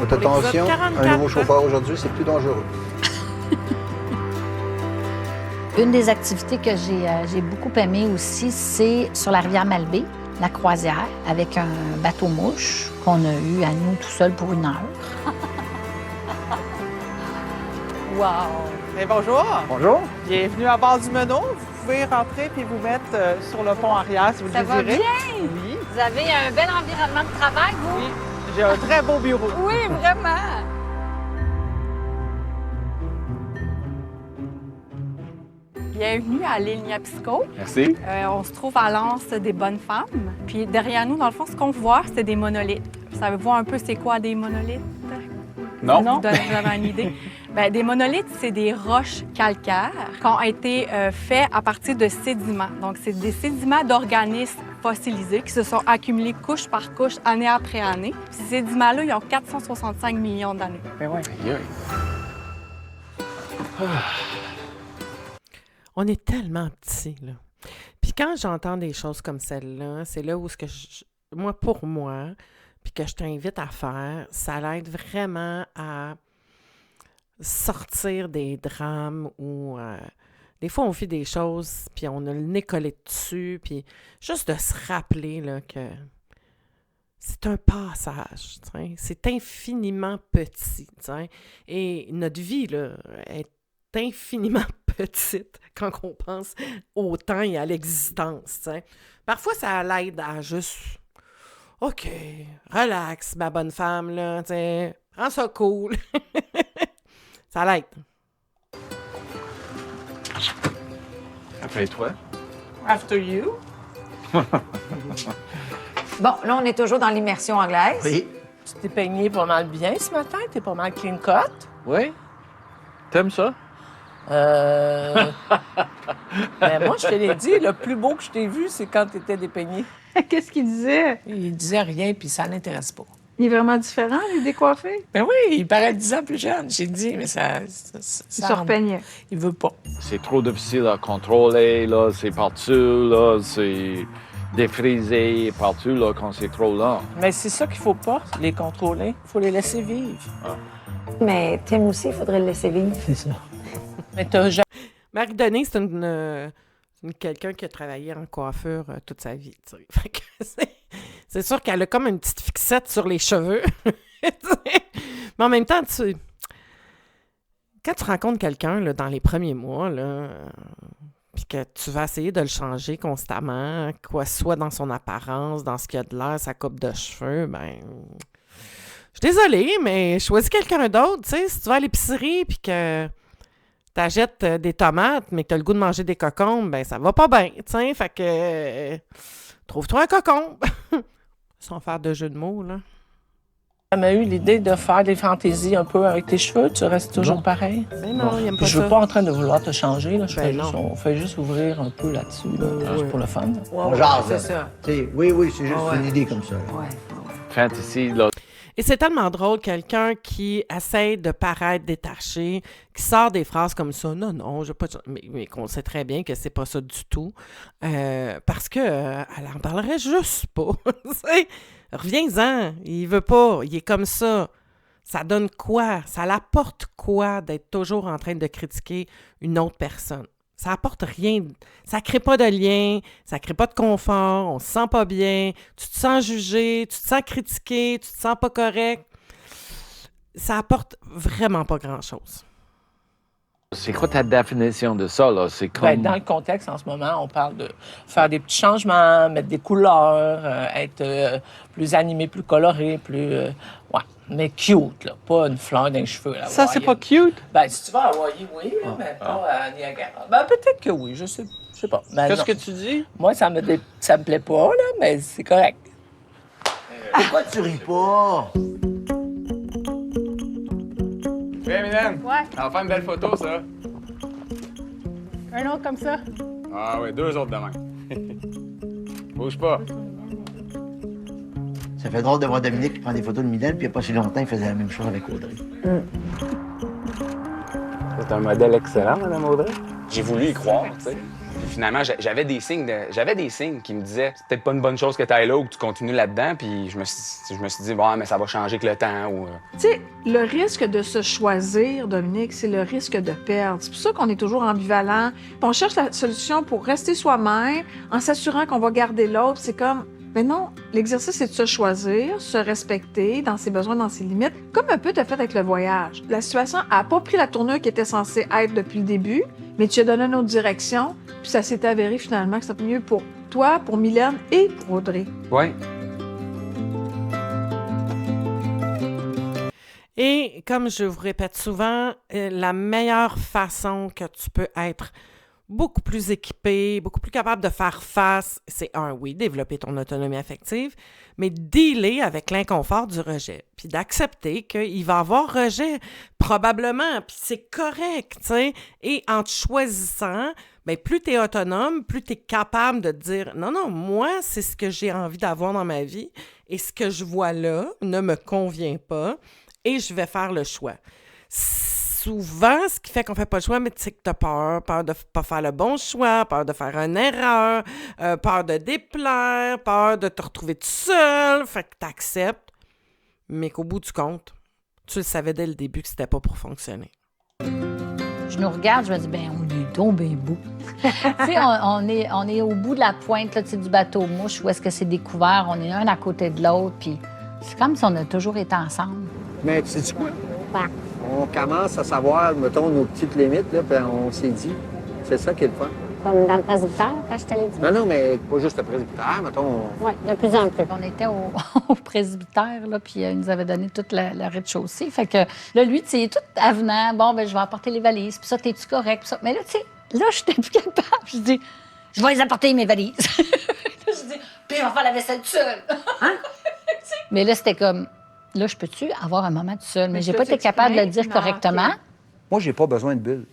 Votre attention, un nouveau chauffeur aujourd'hui, c'est plus dangereux. Une des activités que j'ai beaucoup aimées aussi, c'est sur la rivière Malbaie, la croisière, avec un bateau-mouche qu'on a eu à nous tout seul pour 1 heure. Wow! Bien, bonjour! Bonjour. Bienvenue à bord du Menot. Vous pouvez rentrer puis vous mettre sur le pont arrière si vous le Ça va désirez. bien? Oui. Vous avez un bel environnement de travail, vous? Oui. J'ai un très beau bureau. Oui, vraiment! Bienvenue à l'île Niapisco. Merci. On se trouve à l'anse des Bonnes Femmes. Puis derrière nous, dans le fond, ce qu'on voit, c'est des monolithes. Savez-vous un peu c'est quoi des monolithes? Non. Vous avez une idée? Bien, des monolithes, c'est des roches calcaires qui ont été faits à partir de sédiments. Donc, c'est des sédiments d'organismes fossilisés qui se sont accumulés couche par couche, année après année. Puis ces sédiments-là, ils ont 465 millions d'années. Ben ouais. Aïe, aïe. On est tellement petits, là. Puis quand j'entends des choses comme celle-là, c'est là où ce que moi, pour moi, puis que je t'invite à faire, ça l'aide vraiment à sortir des drames où des fois on vit des choses, puis on a le nez collé dessus, puis juste de se rappeler là, que c'est un passage, t'sais. C'est infiniment petit, t'sais. Et notre vie là, est infiniment petite quand on pense au temps et à l'existence, t'sais. Parfois, ça l'aide à juste... OK, relax, ma bonne femme, là, t'sais, prends ça cool. Ça l'aide. Après toi. After you. Bon, là, on est toujours dans l'immersion anglaise. Oui. Tu t'es peigné pas mal bien ce matin. T'es pas mal clean cut. Oui? T'aimes ça? Ben moi, je te l'ai dit, le plus beau que je t'ai vu, c'est quand t'étais dépeigné. Qu'est-ce qu'il disait? Il disait rien, puis ça l'intéresse pas. Il est vraiment différent, il est décoiffé. Ben oui, il paraît 10 ans plus jeune. J'ai dit, mais ça Il se repeignait. Il veut pas. C'est trop difficile à contrôler, là. C'est partout, là. C'est défrisé partout, là, quand c'est trop lent. Mais c'est ça qu'il faut pas, les contrôler. Il faut les laisser vivre. Mais Tim aussi, il faudrait le laisser vivre. C'est ça. Mais t'as jamais... Marie-Denis, c'est quelqu'un qui a travaillé en coiffure toute sa vie. T'sais. Fait que c'est sûr qu'elle a comme une petite fixette sur les cheveux. Mais en même temps, quand tu rencontres quelqu'un là, dans les premiers mois, puis que tu vas essayer de le changer constamment, quoi soit dans son apparence, dans ce qu'il a de l'air, sa coupe de cheveux, ben... Je suis désolée, mais choisis quelqu'un d'autre. T'sais, si tu vas à l'épicerie puis que t'achètes des tomates, mais que t'as le goût de manger des cocombes, ben ça va pas bien, t'sais. Fait que trouve-toi un cocombe. Sans faire de jeu de mots, là. Tu as eu l'idée de faire des fantaisies un peu avec tes cheveux? Tu restes toujours pareil? Mais non, il aime pas Je veux ça. pas en train de vouloir te changer. Là. Non. On fait juste ouvrir un peu là-dessus, là, juste pour le fun. On jase, c'est là. ça. T'sais, oui, c'est juste une idée comme ça. Là. Ouais. Fantasy, là. Et c'est tellement drôle, quelqu'un qui essaie de paraître détaché, qui sort des phrases comme ça. Non, je veux pas... Mais qu'on sait très bien que c'est pas ça du tout. Parce que elle en parlerait juste pas. Reviens-en. Il veut pas. Il est comme ça. Ça donne quoi? Ça l'apporte quoi d'être toujours en train de critiquer une autre personne? Ça apporte rien. Ça crée pas de lien, ça crée pas de confort, on se sent pas bien, tu te sens jugé, tu te sens critiqué, tu te sens pas correct. Ça apporte vraiment pas grand-chose. C'est quoi ta définition de ça, là? C'est comme... Ben, dans le contexte, en ce moment, on parle de faire des petits changements, mettre des couleurs, être plus animé, plus coloré, plus... ouais, mais cute, là. Pas une fleur dans les cheveux, là. Ça, c'est pas cute? Ben, si tu vas à Hawaii, oui, là, mais pas à Niagara. Ben, peut-être que oui, je sais pas. Ben, Qu'est-ce non. que tu dis? Moi, ça me plaît pas, là, mais c'est correct. Pourquoi tu ris pas? Oui, Mylène? Ouais, Ça va faire une belle photo, ça. un autre comme ça. Ah oui, 2 autres demain. Bouge pas. Ça fait drôle de voir Dominique qui prend des photos de Mylène, puis il n'y a pas si longtemps, il faisait la même chose avec Audrey. C'est un modèle excellent, Mme Audrey. J'ai voulu y croire, tu sais. Finalement, j'avais des signes qui me disaient c'est peut-être pas une bonne chose que tu ailles là ou que tu continues là-dedans. Puis je me suis dit, bon, mais ça va changer avec le temps. Ou... Tu sais, le risque de se choisir, Dominique, c'est le risque de perdre. C'est pour ça qu'on est toujours ambivalent. Puis on cherche la solution pour rester soi-même en s'assurant qu'on va garder l'autre. C'est comme, mais non, l'exercice, c'est de se choisir, se respecter dans ses besoins, dans ses limites, comme un peu tu as fait avec le voyage. La situation n'a pas pris la tournure qui était censée être depuis le début, mais tu as donné une autre direction, puis ça s'est avéré finalement que c'était mieux pour toi, pour Mylène et pour Audrey. Oui. Et comme je vous répète souvent, la meilleure façon que tu peux être beaucoup plus équipé, beaucoup plus capable de faire face, c'est oui, développer ton autonomie affective, mais dealer avec l'inconfort du rejet, puis d'accepter qu'il va y avoir rejet, probablement, puis c'est correct, tu sais, et en te choisissant, bien, plus tu es autonome, plus tu es capable de te dire « Non, non, moi, c'est ce que j'ai envie d'avoir dans ma vie, et ce que je vois là ne me convient pas, et je vais faire le choix. » Souvent, ce qui fait qu'on fait pas le choix, mais c'est que tu as peur de pas faire le bon choix, peur de faire une erreur, peur de déplaire, peur de te retrouver tout seul, fait que tu acceptes, mais qu'au bout du compte, tu le savais dès le début que c'était pas pour fonctionner. Je nous regarde, je me dis, ben on est tombé beau. Tu sais, on est au bout de la pointe là, du bateau mouche, où est-ce que c'est découvert, on est un à côté de l'autre, puis c'est comme si on a toujours été ensemble. Mais tu sais quoi? On commence à savoir, mettons, nos petites limites, là, puis on s'est dit, c'est ça qui est le fun. Comme dans le presbytère, quand je te l'ai dit. Non, mais pas juste le presbytère, mettons. Oui, de plus en plus. On était au presbytère, là, puis il nous avait donné toute la rez-de-chaussée. Fait que là, lui, tu sais, il est tout avenant. Bon, ben je vais apporter les valises, puis ça, t'es-tu correct? Puis ça. Mais là, tu sais, là, je n'étais plus capable. Je dis, je vais les apporter, mes valises. Je dis, puis on va faire la vaisselle tout seul. Hein? Mais là, c'était comme... Là, je peux-tu avoir un moment tout seul? Mais j'ai pas été capable de le dire correctement. Okay. Moi, j'ai pas besoin de bulle.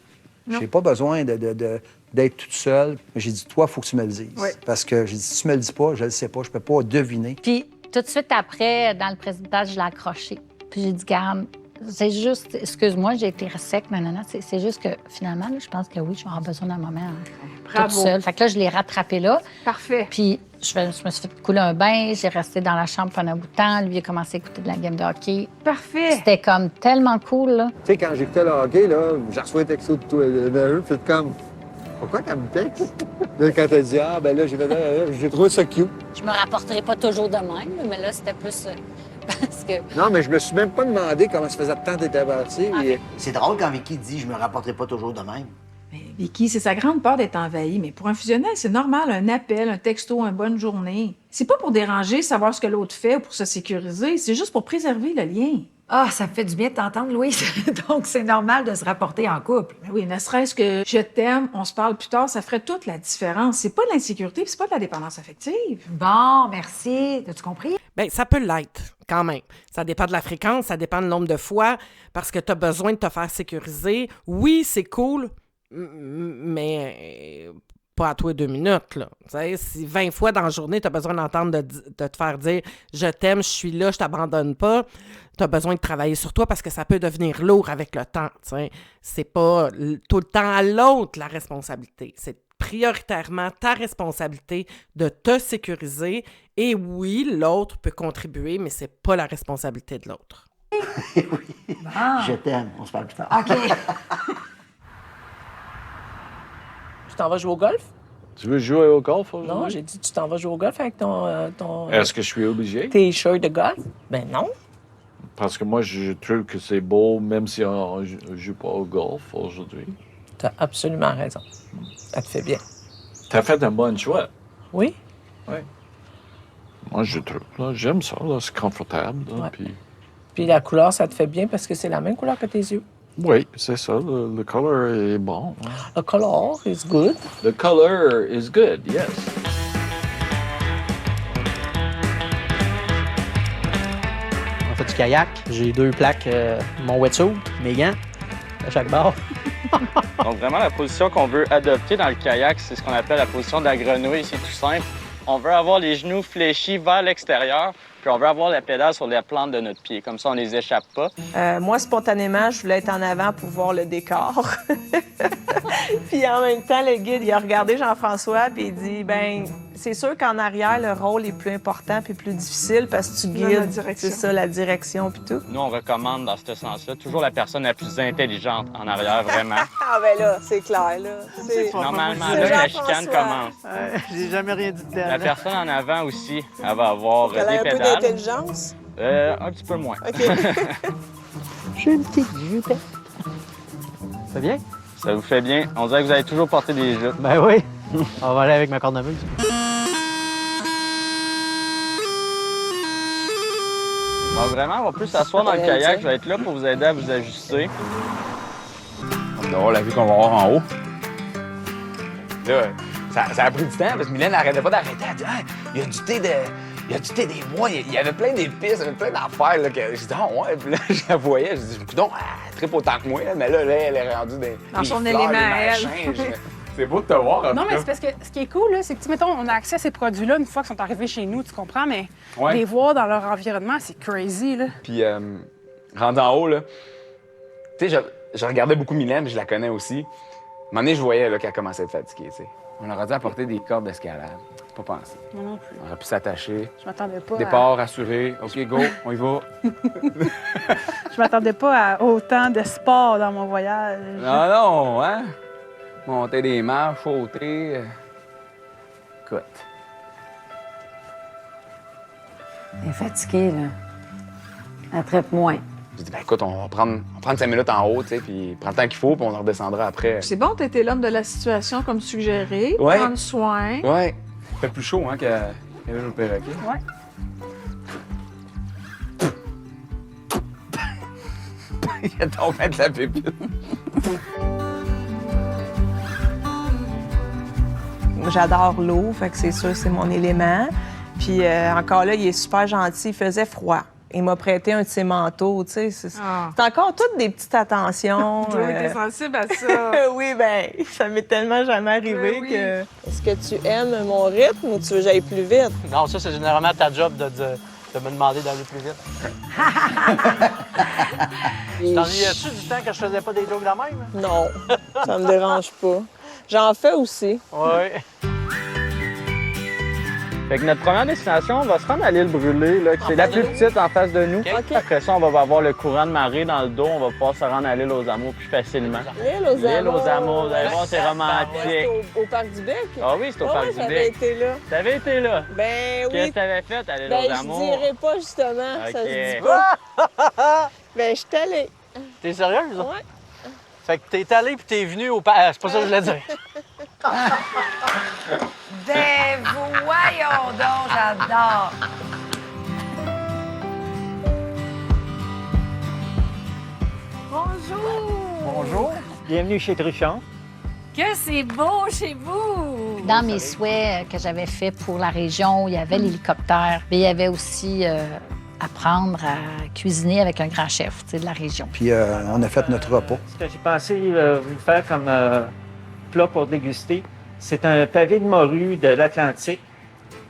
J'ai pas besoin d'être toute seule. J'ai dit, toi, il faut que tu me le dises. Oui. Parce que j'ai dit, si tu me le dis pas, je le sais pas, je peux pas deviner. Puis, tout de suite après, dans le presbytère, je l'ai accroché. Puis j'ai dit, garde, c'est juste, excuse-moi, j'ai été sec, mais non, c'est juste que finalement, là, je pense que oui, je vais avoir besoin d'un moment toute seule. Fait que là, je l'ai rattrapé là. Parfait. Puis, je me suis fait couler un bain, j'ai resté dans la chambre pendant un bout de temps. Lui, il a commencé à écouter de la game de hockey. Parfait. C'était comme tellement cool, là. Tu sais, quand j'écoutais le hockey, là, j'ai reçu un texto de toi, puis c'est comme, pourquoi qu'elle me texte? Là, quand elle dit, ah, ben là, j'ai trouvé ça cute. Je me rapporterai pas toujours de même, mais là, c'était plus parce que... Non, mais je me suis même pas demandé comment ça faisait tant d'être averti. C'est drôle quand Vicky dit, je me rapporterai pas toujours de même. Mais Vicky, c'est sa grande peur d'être envahie. Mais pour un fusionnel, c'est normal, un appel, un texto, une bonne journée. C'est pas pour déranger, savoir ce que l'autre fait ou pour se sécuriser. C'est juste pour préserver le lien. Ah, ça me fait du bien de t'entendre, Louise. Donc, c'est normal de se rapporter en couple. Ben oui, ne serait-ce que je t'aime, on se parle plus tard, ça ferait toute la différence. C'est pas de l'insécurité, puis c'est pas de la dépendance affective. Bon, merci. As-tu compris? Bien, ça peut l'être, quand même. Ça dépend de la fréquence, ça dépend du nombre de fois, parce que tu as besoin de te faire sécuriser. Oui, c'est cool, mais pas à toi 2 minutes, là. Tu sais, si 20 fois dans la journée, tu as besoin d'entendre de te faire dire « Je t'aime, je suis là, je t'abandonne pas », tu as besoin de travailler sur toi parce que ça peut devenir lourd avec le temps, tu sais. C'est pas tout le temps à l'autre la responsabilité. C'est prioritairement ta responsabilité de te sécuriser. Et oui, l'autre peut contribuer, mais c'est pas la responsabilité de l'autre. Oui. Je t'aime. On se parle plus tard. OK. Tu t'en vas jouer au golf? Tu veux jouer au golf aujourd'hui? Non, j'ai dit tu t'en vas jouer au golf avec ton Est-ce que je suis obligé? Tes shirts de golf? Ben non. Parce que moi, je trouve que c'est beau, même si on ne joue pas au golf aujourd'hui. T'as absolument raison. Ça te fait bien. T'as fait un bon choix. Oui? Oui. Moi, je trouve. Là, j'aime ça. Là, c'est confortable. Là, ouais. Puis la couleur, ça te fait bien parce que c'est la même couleur que tes yeux. Oui, c'est ça. Le color est bon. The color is good. The color is good, yes. On fait du kayak. J'ai 2 plaques, mon wetsuit, mes gants, à chaque bord. Donc vraiment, la position qu'on veut adopter dans le kayak, c'est ce qu'on appelle la position de la grenouille. C'est tout simple. On veut avoir les genoux fléchis vers l'extérieur Puis on veut avoir la pédale sur les plantes de notre pied. Comme ça, on les échappe pas. Moi, spontanément, je voulais être en avant pour voir le décor. Puis en même temps, le guide, il a regardé Jean-François puis il dit, ben c'est sûr qu'en arrière, le rôle est plus important puis plus difficile parce que tu guides, c'est ça, la direction puis tout. Nous, on recommande dans ce sens-là toujours la personne la plus intelligente en arrière, vraiment. Ah ben là, c'est clair, là. Normalement, c'est là, la Jean-François. chicane commence. J'ai jamais rien dit de tel. La personne en avant aussi, elle va avoir Elle a des un peu pédales. d'intelligence. Un petit peu moins. OK. J'ai une petite jupe. Ça bien? Ça vous fait bien. On dirait que vous avez toujours porté des jupes. Ben oui. On va aller avec ma cornemuse. Donc vraiment, on va plus s'asseoir dans le kayak. Je vais être là pour vous aider à vous ajuster. On va voir la vue qu'on va avoir en haut. Là, ça a pris du temps parce que Mylène n'arrêtait pas d'arrêter. Elle dit ah, il y a du thé des mois, il y avait plein d'épices, il y avait plein d'affaires. Là, que... Je dis ah ouais, puis là, je la voyais, je dis coudonc, elle tripe autant que moi, là. Mais là, elle est rendue dans son fleurs, élément des à elle. machins. C'est beau de te voir. En Non, tout mais cas. c'est parce que ce qui est cool, là, c'est que, mettons, on a accès à ces produits-là une fois qu'ils sont arrivés chez nous, tu comprends? Mais Ouais. les voir dans leur environnement, c'est crazy, là. Puis, rendu en haut, là, tu sais, je regardais beaucoup Mylène, puis je la connais aussi. À un moment donné, je voyais là, qu'elle commençait à être fatiguée, tu sais. On aurait dû apporter des cordes d'escalade. Pas pensé. Moi non plus. On aurait pu s'attacher. Je m'attendais pas Départ assuré. OK, go, on y va. Je m'attendais pas à autant de sport dans mon voyage. Non, hein? Monter des marches, sauter. Écoute. Elle est fatiguée, là. Elle traite moins. J'ai dit, ben écoute, on va prendre 5 minutes en haut, tu sais, puis prendre le temps qu'il faut, puis on en redescendra après. C'est bon, t'étais l'homme de la situation, comme suggéré. Ouais. Prendre soin. Ouais. Il fait plus chaud, hein, qu'avec le perroquet. Ouais. Il a tombé de la pépite. J'adore l'eau, fait que c'est sûr, c'est mon élément. Puis encore là, il est super gentil, il faisait froid. Il m'a prêté un de ses manteaux, tu sais. C'est encore toutes des petites attentions. Toi, t'es sensible à ça. Oui, ben ça m'est tellement jamais arrivé oui. que... Est-ce que tu aimes mon rythme ou tu veux que j'aille plus vite? Non, ça, c'est généralement ta job de me demander d'aller plus vite. T'ennuyais-tu du temps que je faisais pas des jokes de même? Non, ça me dérange pas. J'en fais aussi. Oui. Fait que notre première destination, on va se rendre à l'île Brûlée, là, qui c'est la plus petite en face de nous. OK. Après ça, on va avoir le courant de marée dans le dos. On va pouvoir se rendre à l'île aux Amours plus facilement. L'île aux L'île Amours. aux Amours, vous allez voir, c'est C'est romantique. au Parc du Bec? Ah oui, c'est au Ah Parc ouais, du j'avais Bec. été là. T'avais été là? Ben Qu'est-ce que oui. t'avais fait à l'île Ben, aux je Amours? dirais pas, justement. Ça se dit OK. pas. Ben, je suis allée. T'es sérieuse? Ouais. Fait que t'es allé puis t'es venu au parc. C'est pas ça que je voulais dire. Ben voyons donc, j'adore. Bonjour. Bonjour. Bienvenue chez Truchon. Que c'est beau chez vous. Dans mes souhaits que j'avais faits pour la région, il y avait l'hélicoptère, mais il y avait aussi apprendre à cuisiner avec un grand chef de la région. Puis on a fait notre repas. Ce que j'ai pensé vous faire comme plat pour déguster, c'est un pavé de morue de l'Atlantique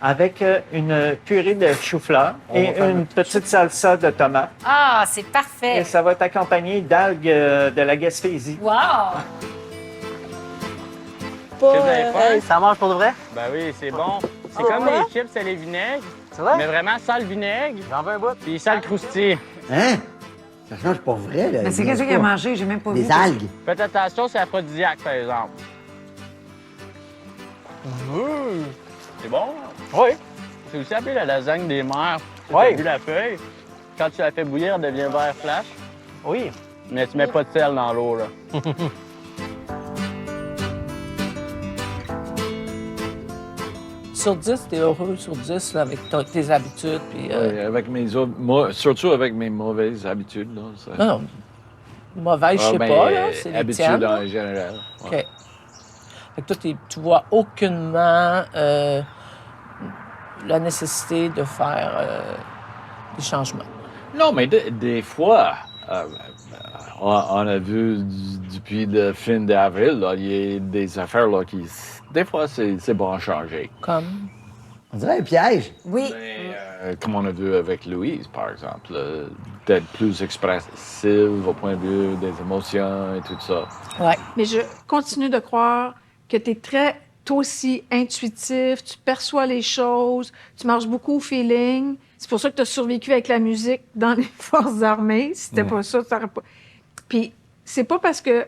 avec une purée de chou-fleur et une petite salsa de tomates. Ah, c'est parfait. Et ça va être accompagné d'algues de la Gaspésie. Wow. Vous avez faim? Ça mange pour de vrai? Ben oui, c'est bon. C'est comme les chips et les vinaigres. C'est vrai? Mais vraiment sans le vinaigre. J'en veux un bout. Puis sans le croustille. Hein? Ça change pas vrai, là. Mais c'est qu'est-ce qu'il a mangé? J'ai même pas vu. Des algues. Faites attention, c'est aphrodisiaque, par exemple. C'est bon? Oui. C'est aussi appelé la lasagne des mers. Tu Oui. as vu la feuille? Quand tu la fais bouillir, elle devient vert flash. Oui. Mais tu mets pas de sel dans l'eau, là. Sur 10, t'es heureux sur 10 là, avec tes habitudes. Puis, Oui, avec surtout avec mes mauvaises habitudes. Là, ça... Non, mauvaise, je sais ben, pas, là. C'est les habitudes tiennes, là. en général. OK. Ouais. Fait que toi, tu vois aucunement la nécessité de faire des changements. Non, mais des fois, on a vu depuis le fin d'avril, là, il y a des affaires là, qui... Des fois, c'est bon à changer. Comme? On dirait un piège. Oui. Comme on a vu avec Louise, par exemple, d'être plus expressive au point de vue des émotions et tout ça. Ouais. Mais je continue de croire que tu es toi aussi, intuitif, tu perçois les choses, tu marches beaucoup au feeling. C'est pour ça que tu as survécu avec la musique dans les forces armées. Si c'était pas ça, tu n'aurais pas... Puis c'est pas parce que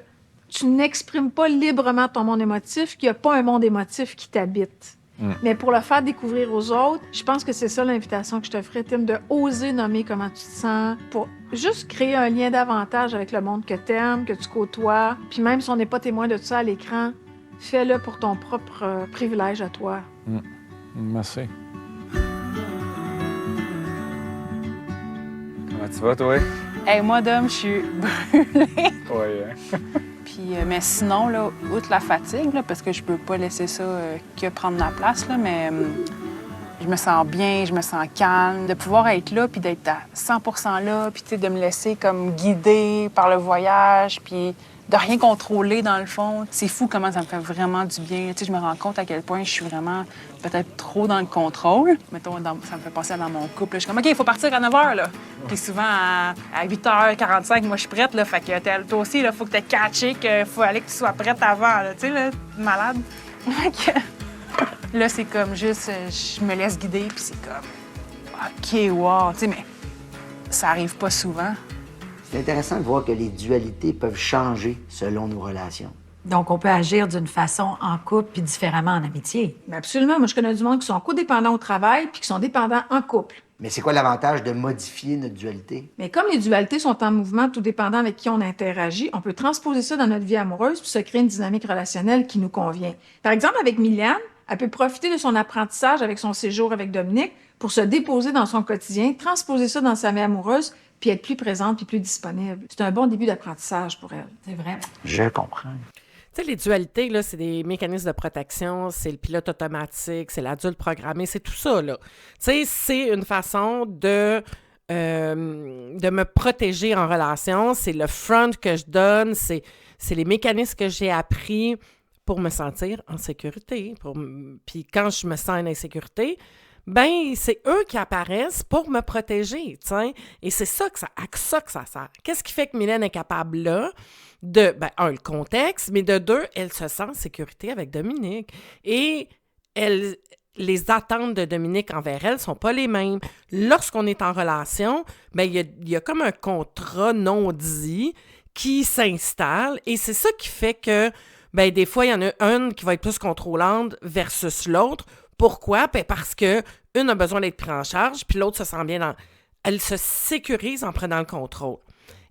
tu n'exprimes pas librement ton monde émotif qu'il n'y a pas un monde émotif qui t'habite. Mais pour le faire découvrir aux autres, je pense que c'est ça l'invitation que je te ferais, Tim, de oser nommer comment tu te sens pour juste créer un lien davantage avec le monde que tu aimes, que tu côtoies. Puis même si on n'est pas témoin de tout ça à l'écran, fais-le pour ton propre privilège à toi. Merci. Comment tu vas, toi? Hey, moi, Dom, je suis brûlée. Oui, Puis, mais sinon, là, outre la fatigue, là, parce que je peux pas laisser ça que prendre ma place, là, mais je me sens bien, je me sens calme. De pouvoir être là, puis d'être à 100 là, puis de me laisser comme guider par le voyage, puis de rien contrôler, dans le fond. C'est fou comment ça me fait vraiment du bien. Je me rends compte à quel point je suis vraiment peut-être trop dans le contrôle. Mettons, ça me fait penser dans mon couple. Je suis comme, OK, il faut partir à 9 h, là. Puis souvent, à 8h45, moi, je suis prête, là. Fait que toi aussi, il faut que tu aies catché qu'il faut aller que tu sois prête avant, là. Tu sais, là, malade. Là, c'est comme juste, je me laisse guider, puis c'est comme, OK, wow. Tu sais, mais ça arrive pas souvent. C'est intéressant de voir que les dualités peuvent changer selon nos relations. Donc, on peut agir d'une façon en couple puis différemment en amitié. Mais absolument. Moi, je connais du monde qui sont codépendants au travail puis qui sont dépendants en couple. Mais c'est quoi l'avantage de modifier notre dualité? Mais comme les dualités sont en mouvement, tout dépendant avec qui on interagit, on peut transposer ça dans notre vie amoureuse puis se créer une dynamique relationnelle qui nous convient. Par exemple, avec Mylène, elle peut profiter de son apprentissage avec son séjour avec Dominique pour se déposer dans son quotidien, transposer ça dans sa vie amoureuse puis être plus présente puis plus disponible. C'est un bon début d'apprentissage pour elle. C'est vrai. Je comprends. Tu sais, les dualités, là, c'est des mécanismes de protection, c'est le pilote automatique, c'est l'adulte programmé, c'est tout ça, là. Tu sais, c'est une façon de me protéger en relation, c'est le front que je donne, c'est les mécanismes que j'ai appris pour me sentir en sécurité. Puis quand je me sens en insécurité, ben c'est eux qui apparaissent pour me protéger, tu sais. Et c'est ça que ça sert. Qu'est-ce qui fait que Mylène est capable là de, un, le contexte, mais de deux, elle se sent en sécurité avec Dominique. Et les attentes de Dominique envers elle sont pas les mêmes. Lorsqu'on est en relation, ben il y a comme un contrat non dit qui s'installe et c'est ça qui fait que, ben des fois, il y en a une qui va être plus contrôlante versus l'autre. Pourquoi? Ben parce que une a besoin d'être prise en charge, puis l'autre se sent bien dans... Elle se sécurise en prenant le contrôle.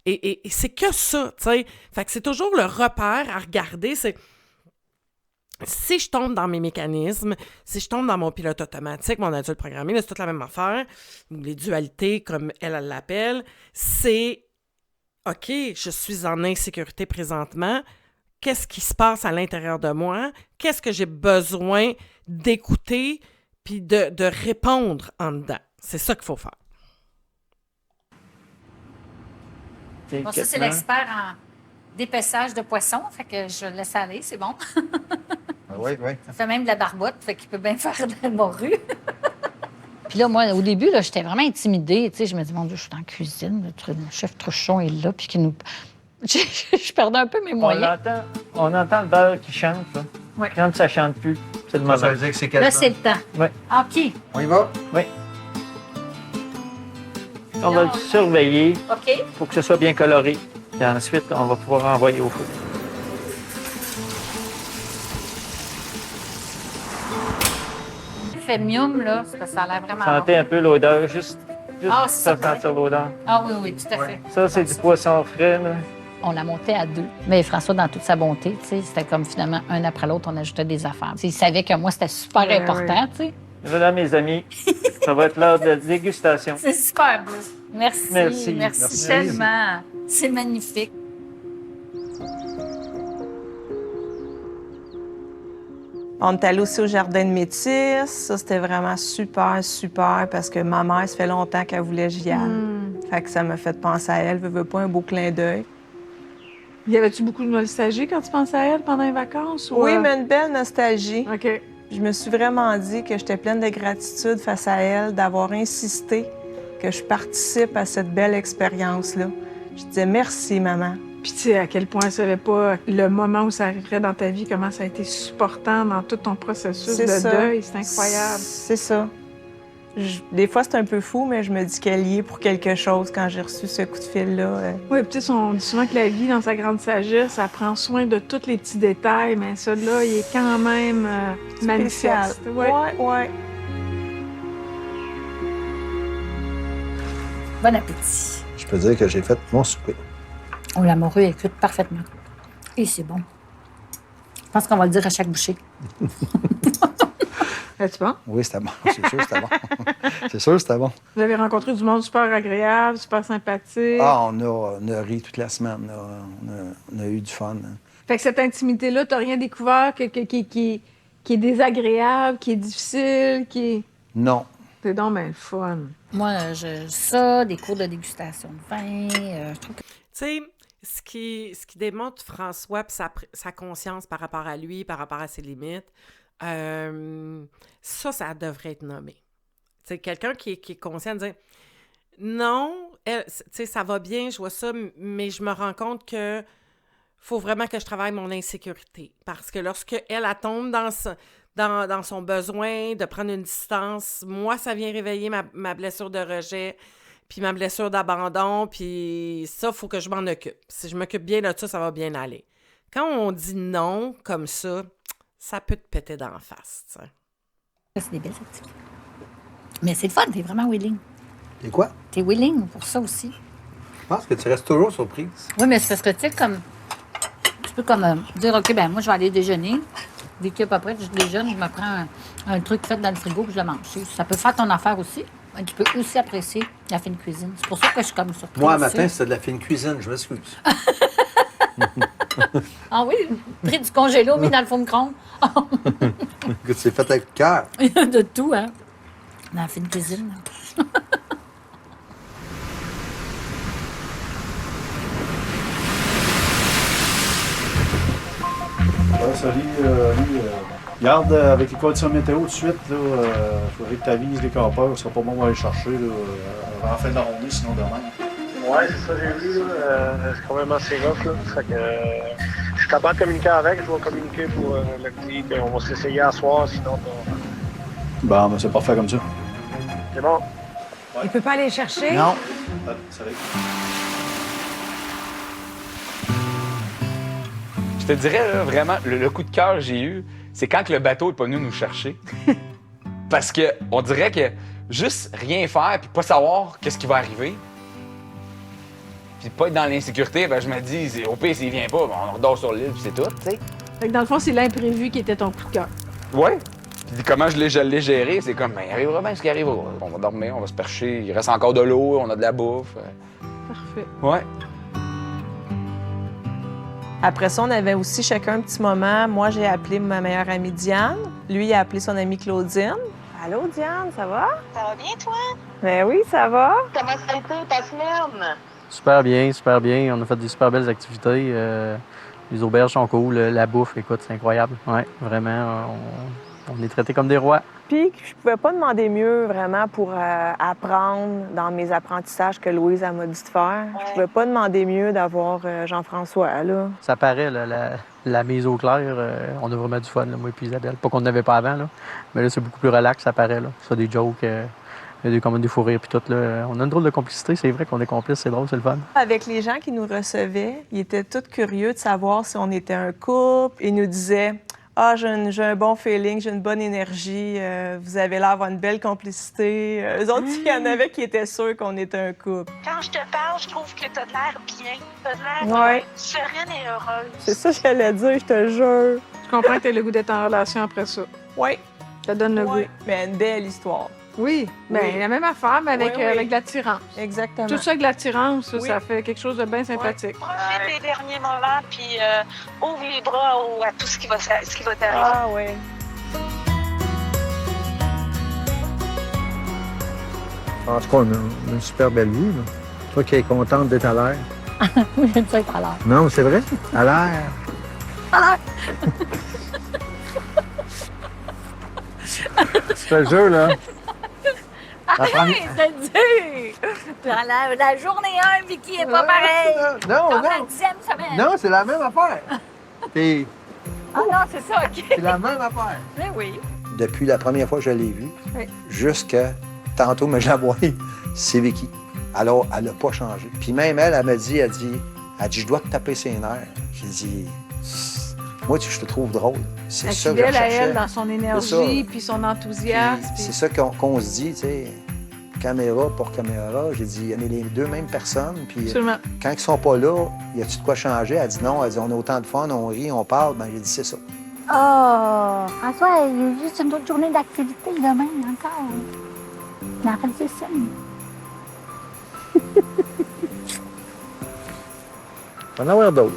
Et c'est que ça, tu sais. Fait que c'est toujours le repère à regarder, c'est... Si je tombe dans mes mécanismes, si je tombe dans mon pilote automatique, mon adulte programmé, c'est toute la même affaire, les dualités, comme elle l'appelle, c'est... OK, je suis en insécurité présentement. Qu'est-ce qui se passe à l'intérieur de moi? Qu'est-ce que j'ai besoin d'écouter puis de répondre en dedans? C'est ça qu'il faut faire. Bon, ça, c'est l'expert en d'épaissage de poisson, fait que je le laisse aller, c'est bon. Oui. Ça fait même de la barbotte, fait qu'il peut bien faire de la morue. Puis là, moi, au début, là, j'étais vraiment intimidée. Tu sais, je me dis, mon Dieu, je suis en cuisine, le chef Truchon est là, puis qu'il nous... Je perdais un peu mes moyens. On entend le beurre qui chante, là. Oui. Quand ça chante plus, c'est le moment. Ça veut dire que c'est quel Là, temps? c'est le temps. Oui. OK. On y va? Oui. On va le surveiller OK. pour que ce soit bien coloré. Et ensuite, on va pouvoir envoyer au four. Il fait mium, là, parce que ça a l'air vraiment Sentez un peu l'odeur, juste Ah, c'est ça. sentir l'odeur. Ah oui, tout à fait. Ça, c'est du poisson frais, là. On la montait à deux. Mais François, dans toute sa bonté, tu sais, c'était comme finalement, un après l'autre, on ajoutait des affaires. T'sais, il savait que moi, c'était super important, tu sais. Voilà, mes amis, ça va être l'heure de dégustation. C'est super beau. Merci. Merci. Merci tellement. C'est magnifique. On est allé aussi au jardin de métis. Ça, c'était vraiment super, parce que ma mère, ça fait longtemps qu'elle voulait que j'y aille. Fait que ça m'a fait penser à elle. Veut pas un beau clin d'œil. Y avait-tu beaucoup de nostalgie quand tu pensais à elle pendant les vacances? Ou Oui, mais une belle nostalgie. OK. Je me suis vraiment dit que j'étais pleine de gratitude face à elle d'avoir insisté que je participe à cette belle expérience-là. Je disais merci, maman. Puis tu sais à quel point elle savait pas le moment où ça arriverait dans ta vie, comment ça a été supportant dans tout ton processus de deuil. C'est incroyable. C'est ça. Des fois, c'est un peu fou, mais je me dis qu'elle y est pour quelque chose quand j'ai reçu ce coup de fil-là. Oui, puis on dit souvent que la vie, dans sa grande sagesse, elle prend soin de tous les petits détails, mais ça, là, il est quand même manifeste. Ouais. Bon appétit. Je peux dire que j'ai fait mon souper. Oh, la morue est cuite parfaitement. Et c'est bon. Je pense qu'on va le dire à chaque bouchée. C'est bon? Oui, c'était bon. C'est sûr que c'était bon. C'est sûr que c'était bon. Vous avez rencontré du monde super agréable, super sympathique. Ah, on a ri toute la semaine. Là. On a eu du fun. Hein. Fait que cette intimité-là, t'as rien découvert qui est désagréable, qui est difficile, qui est... Non. C'est donc bien le fun. Moi, ça, des cours de dégustation de vin, je trouve que... Tu sais, ce qui démontre François puis sa conscience par rapport à lui, par rapport à ses limites, ça devrait être nommé. C'est quelqu'un qui est conscient de dire non, tu sais, ça va bien, je vois ça, mais je me rends compte que faut vraiment que je travaille mon insécurité. Parce que lorsque elle tombe dans son besoin de prendre une distance, moi, ça vient réveiller ma blessure de rejet, puis ma blessure d'abandon, puis ça, il faut que je m'en occupe. Si je m'occupe bien de ça, ça va bien aller. Quand on dit non comme ça peut te péter d'en face, tu sais. C'est des belles activités. Mais c'est le fun, t'es vraiment willing. T'es quoi? T'es willing pour ça aussi. Je pense que tu restes toujours surprise. Oui, mais c'est parce que, tu sais, tu peux dire, OK, ben moi, je vais aller déjeuner. Dès qu'à peu près, je déjeune, je me prends un truc fait dans le frigo puis je le mange. Ça peut faire ton affaire aussi. Mais tu peux aussi apprécier la fine cuisine. C'est pour ça que je suis comme surprise. Moi, un matin, c'était de la fine cuisine, je m'excuse. Ah oui, pris du congélo, mis dans le fond de micro-ondes. Écoute, c'est fait avec cœur. De tout, hein? Dans la fine cuisine. Salut, garde avec les conditions météo tout de suite. Il faudrait que tu avises les campeurs. Ce sera pas bon d'aller chercher avant la fin de la journée, sinon demain. Ouais, c'est ça, j'ai vu. C'est quand même assez rough. Là. Fait que, je suis capable de communiquer avec. Je vais communiquer pour le petit. On va s'essayer à soir, sinon. Bon, ben, c'est parfait comme ça. C'est bon. Il peut pas aller chercher? Non. Ça va. Je te dirais, là, vraiment, le coup de cœur que j'ai eu, c'est quand le bateau n'est pas venu nous chercher. Parce que on dirait que juste rien faire puis pas savoir qu'est-ce qui va arriver, puis pas être dans l'insécurité, ben je me dis, au pire, s'il vient pas, ben, on redort sur l'île puis c'est tout, tu sais. Fait que dans le fond, c'est l'imprévu qui était ton coup de cœur. Ouais. Puis comment je l'ai géré, c'est comme, ben, il arrivera bien ce qui arrivera. On va dormir, on va se percher, il reste encore de l'eau, on a de la bouffe. Parfait. Ouais. Après ça, on avait aussi chacun un petit moment. Moi, j'ai appelé ma meilleure amie Diane. Lui, il a appelé son amie Claudine. Allô, Diane, ça va? Ça va bien, toi? Ben oui, ça va. Comment ça a été ta semaine? Super bien, super bien. On a fait des super belles activités. Les auberges sont cool. La bouffe, écoute, c'est incroyable. Ouais, vraiment, on est traités comme des rois. Puis, je pouvais pas demander mieux, vraiment, pour apprendre dans mes apprentissages que Louise m'a dit de faire. Ouais. Je pouvais pas demander mieux d'avoir Jean-François, là. Ça paraît, là, la mise au clair, on a vraiment du fun, là, moi et puis Isabelle. Pas qu'on n'avait pas avant, là, mais là, c'est beaucoup plus relax, ça paraît, là. Ça, des jokes, comme des fous rires, puis tout, là. On a une drôle de complicité, c'est vrai qu'on est complices, c'est drôle, c'est le fun. Avec les gens qui nous recevaient, ils étaient tous curieux de savoir si on était un couple. Ils nous disaient... Ah, j'ai un bon feeling, j'ai une bonne énergie, vous avez l'air d'avoir une belle complicité. Eux autres, il y en avait qui étaient sûrs qu'on était un couple. Quand je te parle, je trouve que t'as l'air bien. T'as l'air sereine et heureuse. C'est ça que j'allais dire, je te jure. Je comprends que t'as le goût d'être en relation après ça. Oui. Ça donne le goût. Mais une belle histoire. Oui, bien, la même affaire, mais avec de l'attirance. Exactement. Tout ça avec l'attirance, ça fait quelque chose de bien sympathique. Profite des derniers moments, puis ouvre les bras à tout ce qui va t'arriver. Ah oui. En tout cas, on a une super belle vie. Là. Toi qui es contente d'être à l'air. Oui, je ne sais pas à l'air. Non, c'est vrai? À l'air. À l'air. Je te jure, là. Arrête, c'est dur! La journée 1, Vicky est pas pareille. Non, Comme non. la 10e semaine. Non, c'est la même affaire. T'es- Ah non, c'est ça, OK. C'est la même affaire. Mais oui. Depuis la première fois que je l'ai vue, Oui. jusqu'à tantôt, mais je la voyais, c'est Vicky. Alors, elle n'a pas changé. Puis même elle m'a dit, elle dit, je dois te taper ses nerfs. J'ai dit, moi, je te trouve drôle. C'est Elle ça que je fidèle à cherchais. elle dans son C'est énergie, ça. puis son enthousiasme. C'est ça qu'on se dit, tu sais, caméra pour caméra. J'ai dit, on est les deux mêmes personnes. Puis Absolument. quand ils sont pas là, y a-tu de quoi changer? Elle dit non, elle dit, on a autant de fun, on rit, on parle. Ben, j'ai dit, c'est ça. Oh, François, il y a juste une autre journée d'activité demain encore. On en fait ça. On va en avoir d'autres.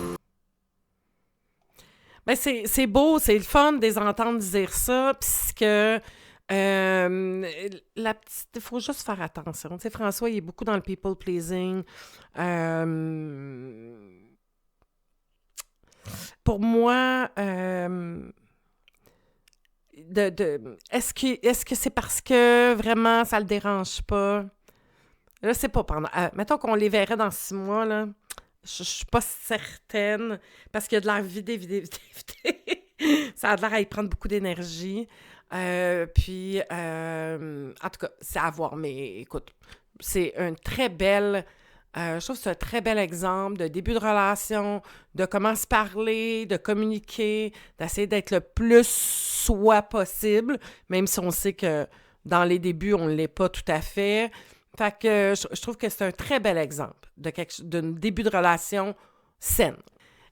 Ben c'est beau, c'est le fun de les entendre dire ça, puisque il faut juste faire attention. Tu sais, François, il est beaucoup dans le people pleasing. Pour moi, est-ce que c'est parce que vraiment ça le dérange pas? Là, c'est pas pendant. Mettons qu'on les verrait dans 6 mois, là. Je suis pas certaine, parce qu'il y a de l'air vidé. Ça a l'air à y prendre beaucoup d'énergie. Puis, en tout cas, c'est à voir. Mais écoute, c'est une très belle... je trouve que c'est un très bel exemple de début de relation, de comment se parler, de communiquer, d'essayer d'être le plus soi possible, même si on sait que dans les débuts, on ne l'est pas tout à fait. Fait que je trouve que c'est un très bel exemple d'un début de relation saine.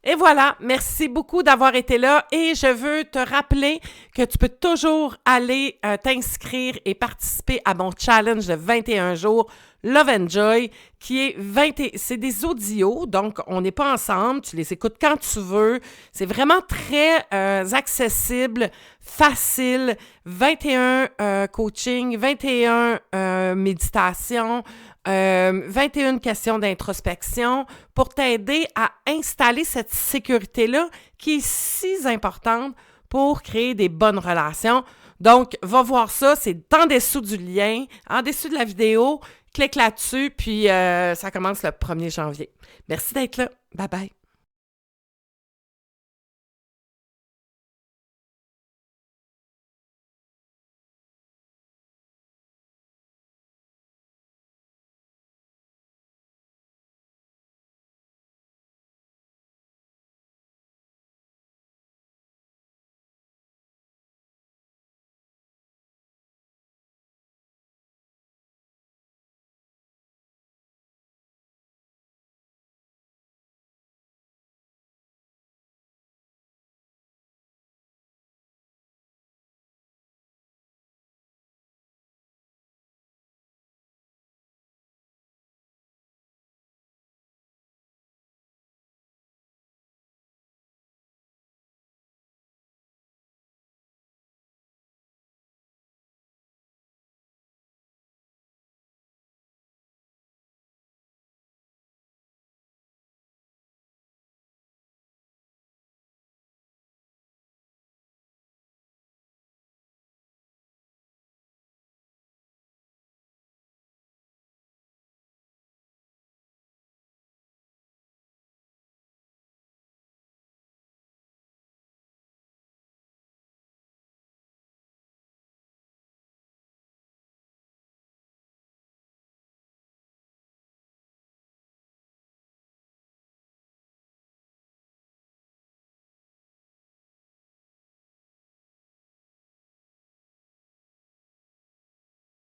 Et voilà, merci beaucoup d'avoir été là et je veux te rappeler que tu peux toujours aller t'inscrire et participer à mon challenge de 21 jours Love and Joy qui est c'est des audios, donc on n'est pas ensemble, tu les écoutes quand tu veux. C'est vraiment très accessible, facile, 21 coaching, 21 méditations, 21 questions d'introspection pour t'aider à installer cette sécurité-là qui est si importante pour créer des bonnes relations. Donc, va voir ça, c'est en dessous du lien, en dessous de la vidéo. Clique là-dessus, puis ça commence le 1er janvier. Merci d'être là. Bye bye.